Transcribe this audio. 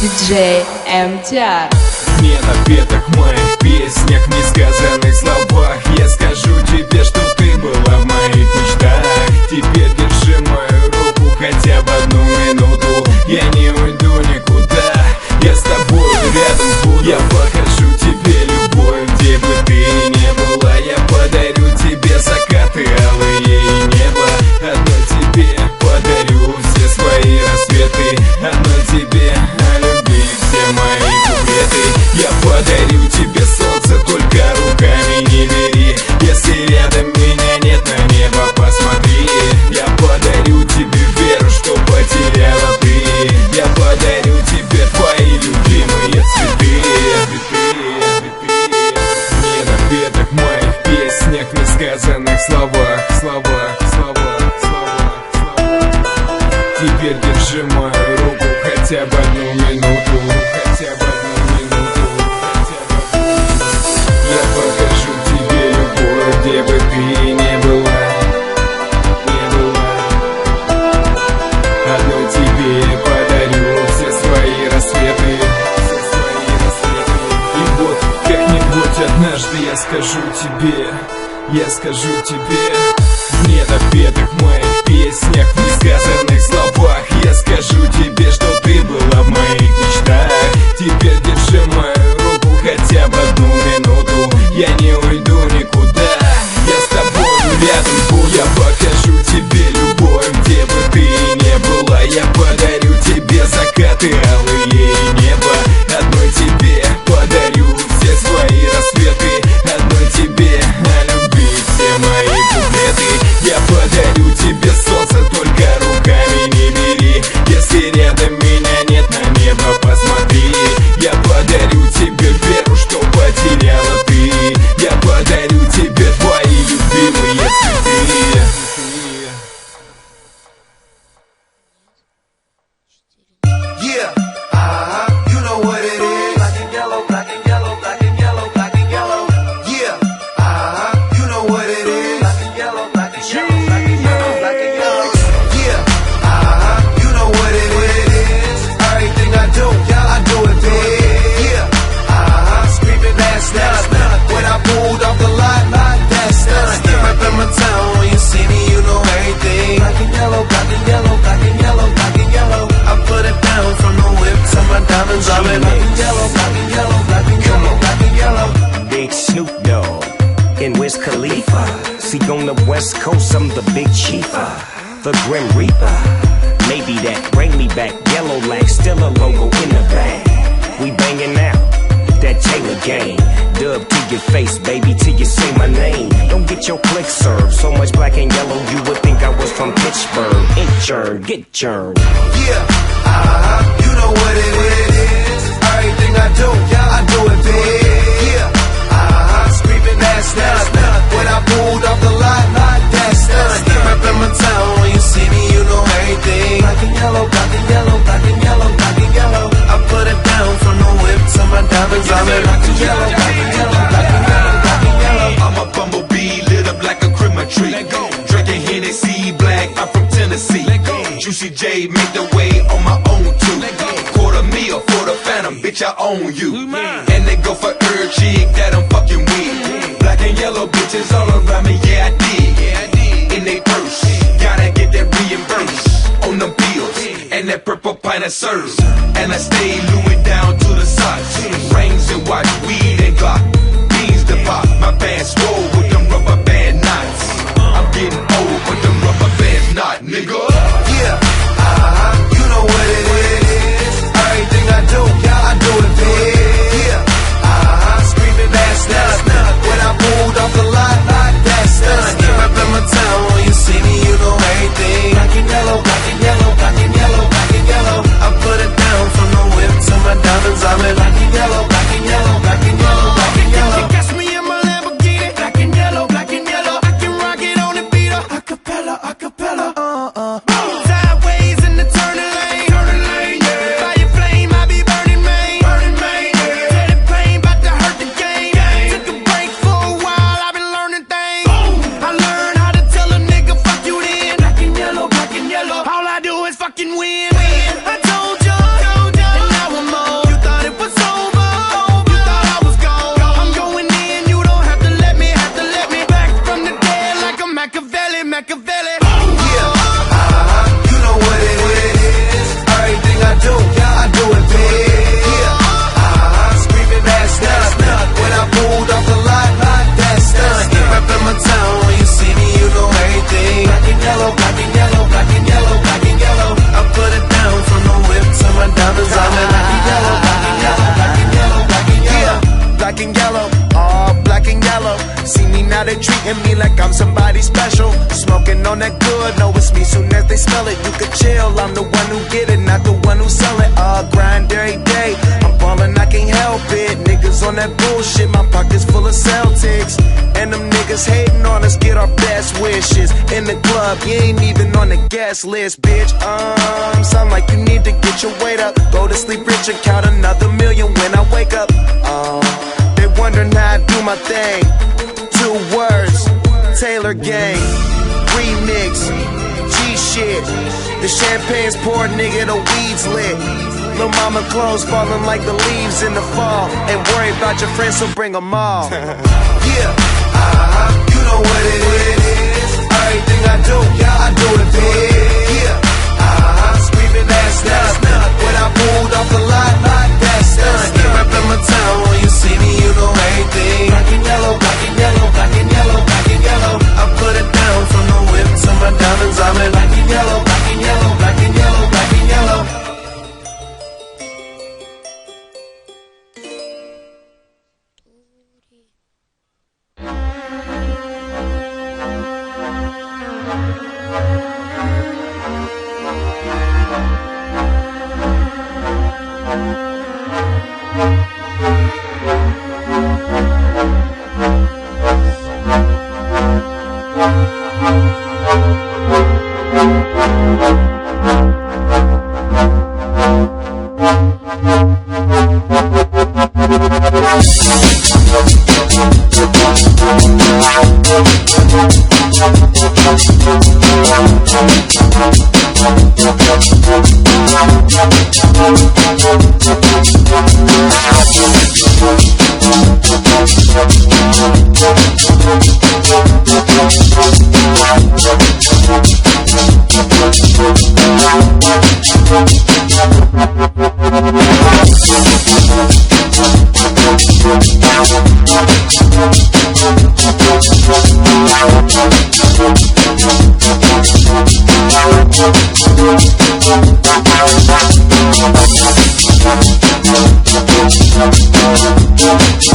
Диджей МТР. Не напеток в моих песнях, несказанных словах. Я скажу тебе, что ты была в моих мечтах. Теперь держи мою руку хотя бы одну минуту. Я не уйду никуда, я с тобой рядом буду. Я покажу тебе любовь, где бы ты ни была. Я подарю тебе закаты алые и небо. Одной тебе подарю все свои рассветы. Одной тебе мои куплеты. Я подарю тебе солнце, только руками не бери. Если рядом меня нет, на небо посмотри. Я подарю тебе веру, что потеряла ты. Я подарю тебе твои любимые цветы. Не напеток в моих песнях, несказанных словах. Теперь держи мою руку хотя бы одну минуту. Я покажу тебе любовь, где бы ты ни была. Одной тебе подарю все свои рассветы. И вот как-нибудь однажды я скажу тебе в недопетых моих песнях, в несказанных словах. Я скажу тебе, что ты была в моих мечтах. Теперь держи мою руку хотя бы одну минуту. Я не уйду никуда, я с тобой рядом буду. Я покажу тебе любовь, где бы ты ни была. Я подарю тебе закаты алые и небо. Одной тебе подарю все свои рассветы. Одной тебе любить все мои куплеты. Я подарю тебе солнце, только руками не бери. Если рядом меня нет, на небо посмотри. Я подарю тебе веру, что потеряла ты. Я подарю тебе твои любимые цветы. Yeah, you know what it is. Black and yellow, black and yellow, black and yellow, black and yellow. Yeah, you know what it is. Black and yellow, black and yellow, black and yellow, black and yellow. Yeah, you know what it is. Everything I do, I do it big. Yeah, screaming that's done. When I pulled off the lot, that's done. Reppin' my town, when you see me, you know everything. Black and yellow, black and yellow, black and yellow, black and yellow. I put it down from the whip to my diamonds. I'm in black and yellow, black and yellow, black and yellow, black and yellow. Big Snoop Dogg and Wiz Khalifa. See, on the West Coast, I'm the big chiefa, the Grim Reaper. Maybe that bring me back. Yellow lag, still a logo in the bag. We banging out that Taylor gang. Dub to your face, baby, till you say my name. Don't get your click served. So much black and yellow, you would think I was from Pittsburgh. Inchurn, get churned. Yeah, you know what it is. Everything I do, I do it big. Yeah, screaming that's done. When I pulled off the lot, that's done. Reppin' my town, when you see me, you know everything. Black and yellow, black and yellow, black and yellow, black and yellow. I put it down from the whip to my diamonds. I'm in black and yellow, black and yellow, black and yellow, black and yellow. I'm a bumblebee, lit up like a Christmas tree. Drinking Hennessy black, I'm from Tennessee. Juicy J make the way on my own too. Quarter meal for the phantom, bitch, I own you. And they go for every chick that I'm fucking with. Black and yellow bitches all around me, yeah I did. In they purse, gotta get that reimbursed on the bills. And that purple pint of serves. And I stay Louis down to the socks. Rings and watch, weed and Glock. Beans to pop, my pants swole with them rubber band knots. I'm getting old, but them rubber bands not, nigga. Yeah, you know what it is. Everything I do, I do it big. Yeah, screaming that's done. When I pulled off the lot, that's done. Reppin' my town, when you see me, you know everything. Black and yellow, black and yellow, black and yellow, black and yellow. I put it down from the whip to my diamonds. I'm in black and yellow, black and yellow, black and yellow, black and yellow. You catch me in my Lamborghini, black and win. I told you, and now I'm on. You thought it was over, you thought I was gone. I'm going in, you don't have to let me back from the dead like a Machiavelli. Yeah, you know what it is. Everything I do it big. Yeah, screaming that's not when I pulled off the lot. That's done. Reppin' my town when you see me, you know everything. Black and yellow, black and yellow, black and yellow, black and yellow. I put it down from the whip to my diamonds. I'm in black and yellow, black and yellow, black and yellow, black and yellow. Yeah, black and yellow, all black and yellow. See me now, they treating me like I'm somebody special. Smoking on that good, know it's me soon as they smell it. You could chill, I'm the one who get it, not the one who sell it. Grind every day, I'm ballin', I can't help it. Niggas on that bullshit, my pockets full of Celtics. And them niggas hating on us, get our best wishes. In the club, you ain't even on the guest list, bitch. Sound like you need to get your weight up. Go to sleep rich and count another million when I wake up. They wondering how I do my thing. 2 words, Taylor Gang, remix, G-shit. The champagne's poured, nigga, the weed's lit. Lil' mama clothes falling like the leaves in the fall. Ain't worry about your friends, so bring them all. Yeah, you know what it is. Everything I do it big. Yeah, screaming that's not when I pulled off the lot. That's done. Yeah, reppin' my town when you see me, you know everything. Black and yellow, black and yellow, black and yellow, black and yellow. I put it down from the whip to my diamonds. I'm in black and yellow, black and yellow, black and yellow, black and yellow. Yeah.